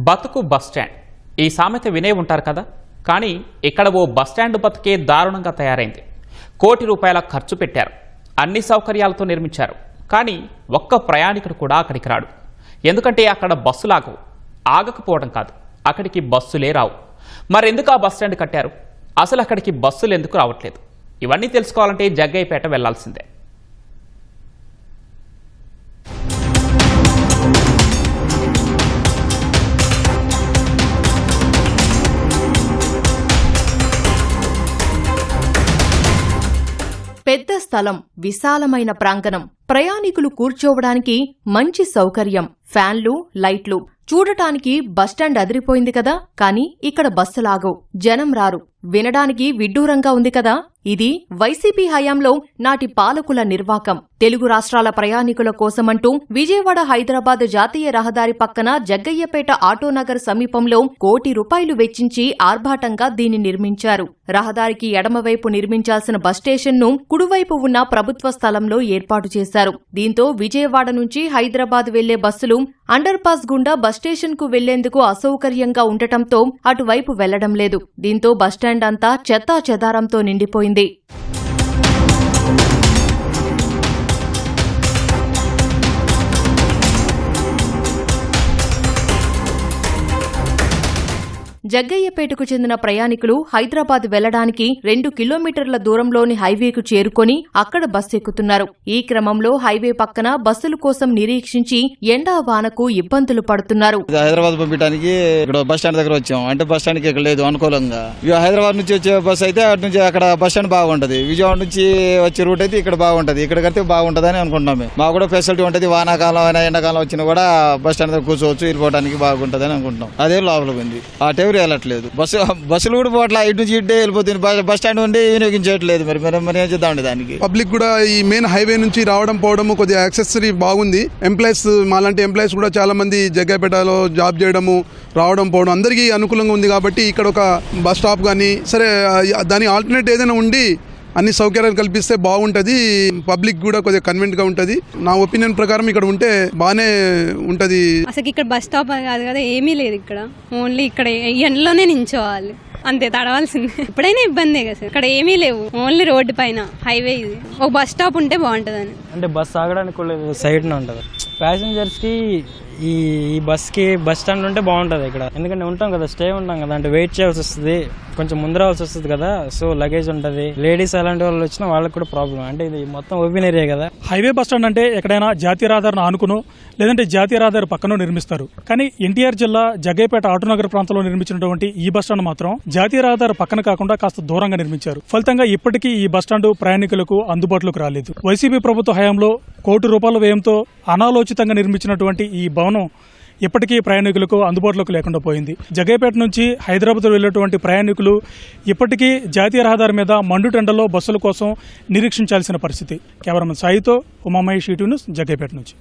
బతుకు బస్టాండ్ ఈ సామెత వినే ఉంటారు కదా. కానీ ఇక్కడ ఓ బస్టాండ్ బతుకే దారుణంగా తయారైంది. కోటి రూపాయల ఖర్చు పెట్టారు, అన్ని సౌకర్యాలతో నిర్మించారు. కానీ ఒక్క ప్రయాణికుడు కూడా అక్కడికి రాడు. ఎందుకంటే అక్కడ బస్సులు ఆగవు. ఆగకపోవడం కాదు, అక్కడికి బస్సులే రావు. మరెందుకు ఆ బస్టాండ్ కట్టారు? అసలు అక్కడికి బస్సులు ఎందుకు రావట్లేదు? ఇవన్నీ తెలుసుకోవాలంటే జగ్గయ్యపేట వెళ్లాల్సిందే. పెద్ద స్థలం, విశాలమైన ప్రాంగణం, ప్రయాణికులు కూర్చోవడానికి మంచి సౌకర్యం, ఫ్యాన్లు, లైట్లు. చూడటానికి బస్టాండ్ అదిరిపోయింది కదా. కానీ ఇక్కడ బస్సులాగవు, జనం రారు. వినడానికి విడ్డూరంగా ఉంది కదా. ఇది వైసీపీ హయాంలో నాటి పాలకుల నిర్వాకం. తెలుగు రాష్ట్రాల ప్రయాణికుల కోసమంటూ విజయవాడ హైదరాబాద్ జాతీయ రహదారి పక్కన జగ్గయ్యపేట ఆటోనగర్ సమీపంలో కోటి రూపాయలు వెచ్చించి ఆర్భాటంగా దీన్ని నిర్మించారు. రహదారికి ఎడమవైపు నిర్మించాల్సిన బస్ స్టేషన్ను కుడివైపు ఉన్న ప్రభుత్వ స్థలంలో ఏర్పాటు చేశారు. దీంతో విజయవాడ నుంచి హైదరాబాద్ వెళ్లే బస్సులు అండర్ పాస్ గుండా బస్ స్టేషన్ కు వెళ్లేందుకు అసౌకర్యంగా ఉండటంతో అటువైపు వెళ్లడం లేదు. దీంతో బస్టాండ్ అంతా చెత్తా చెదారంతో నిండిపోయింది. జగ్గయ్యపేటకు చెందిన ప్రయాణికులు హైదరాబాద్ వెళ్లడానికి 2 కిలోమీటర్ల దూరంలోని హైవేకు చేరుకొని అక్కడ బస్సు ఎక్కుతున్నారు. ఈ క్రమంలో హైవే పక్కన బస్సుల కోసం నిరీక్షించి ఎండా వానకు ఇబ్బందులు పడుతున్నారు. హైదరాబాద్ పంపించడానికి ఇక్కడ బస్ స్టాండ్ దగ్గర వచ్చాం. అంటే బస్ స్టాండ్ కి ఇక్కడ లేదు అనుకూలంగా. హైదరాబాద్ నుంచి వచ్చే బస్సు అయితే అటు నుంచి అక్కడ బస్ స్టాండ్ బాగుంటది. విజయవాడ నుంచి వచ్చే రూట్ అయితే ఇక్కడ బాగుంటది. ఇక్కడ కడితే బాగుంటదని అనుకుంటున్నాం. మాకు కూడా ఫెసిలిటీ ఉంటది. వానాకాలం అయినా ఎండాకాలం వచ్చినా కూడా బస్ స్టాండ్ దగ్గర కూర్చోవచ్చు, వెళ్ళిపోవడానికి బాగుంటదని అనుకుంటున్నాం. అదే లోపలికి ఉంది. ఆ టైం వెళ్ళట్లేదు. బస్సులు కూడా పోట్ల ఇటు నుంచి ఇట్టే వెళ్ళిపోతుంది. బస్ స్టాండ్ ఉండి వినియోగించట్లేదు. మరి ఏం చేద్దామండి దానికి. పబ్లిక్ కూడా ఈ మెయిన్ హైవే నుంచి రావడం పోవడం కొద్దిగా యాక్సెసరీ బాగుంది. ఎంప్లాయీస్ మాలాంటి ఎంప్లాయీస్ కూడా చాలా మంది జగ్గయ్యపేటలో జాబ్ చేయడము, రావడం పోవడం అందరికీ అనుకూలంగా ఉంది. కాబట్టి ఇక్కడ ఒక బస్ స్టాప్ కానీ సరే దాని ఆల్టర్నేట్ ఏదైనా ఉండి అన్ని సౌకర్యాలు కల్పిస్తే బాగుంటది. పబ్లిక్ కూడా కొద్దిగా కన్వెంట్ గా ఉంటది. నా ఒపీనియన్ ప్రకారం ఇక్కడ ఉంటే బానే ఉంటది. అసలు ఇక్కడ బస్ స్టాప్ కాదు కదా, ఏమీ లేదు. ఇక్కడ ఓన్లీ ఇక్కడ ఎండలోనే నించోవాలి, అంతే, తడవాల్సిందే. ఎప్పుడైనా ఇబ్బందే కదా సార్. ఇక్కడ ఏమీ లేవు, ఓన్లీ రోడ్డు పైన హైవే. ఇది ఒక బస్ స్టాప్ ఉంటే బాగుంటదని. అంటే బస్ ఆగడానికి సైడ్ ఉంటుంది. ప్యాసింజర్స్ కి ఈ బస్ కి బస్ స్టాండ్ ఉంటే బాగుంటది ఇక్కడ. ఎందుకంటే ఉంటాం కదా, స్టే ఉంటాం కదా, అంటే వెయిట్ చేయాల్సి వస్తుంది, కొంచెం ముందు రావాల్సి వస్తుంది కదా. సో లగేజ్ ఉంటది, లేడీస్ అలాంటి వాళ్ళు వచ్చినా వాళ్ళకి కూడా ప్రాబ్లం. అంటే ఇది మొత్తం ఓపెన్ ఏరియా కదా. హైవే బస్ స్టాండ్ అంటే ఎక్కడైనా జాతీయ రహదారిని ఆనుకునో లేదంటే జాతీయ రహదారి పక్కనో నిర్మిస్తారు. కానీ ఎన్టీఆర్ జిల్లా జగ్గయ్యపేట ఆటోనగర్ ప్రాంతంలో నిర్మించినటువంటి ఈ బస్ స్టాండ్ మాత్రం జాతీయ రహదారి పక్కన కాకుండా కాస్త దూరంగా నిర్మించారు. ఫలితంగా ఇప్పటికీ ఈ బస్ స్టాండ్ ప్రయాణికులకు అందుబాటులోకి రాలేదు. వైసీపీ ప్రభుత్వ హయాంలో కోటి రూపాయల వ్యయంతో అనాలోచితంగా నిర్మించినటువంటి ఈ భవనం ఇప్పటికీ ప్రయాణికులకు అందుబాటులోకి లేకుండా పోయింది. జగ్గయ్యపేట నుంచి హైదరాబాద్ వెళ్లేటువంటి ప్రయాణికులు ఇప్పటికీ జాతీయ రహదారి మీద మండుటెండలో బస్సుల కోసం నిరీక్షించాల్సిన పరిస్థితి. కెమెరామెన్ సాయితో ఉమామహేష్, ఈటీవీ న్యూస్, జగ్గయ్యపేట నుంచి.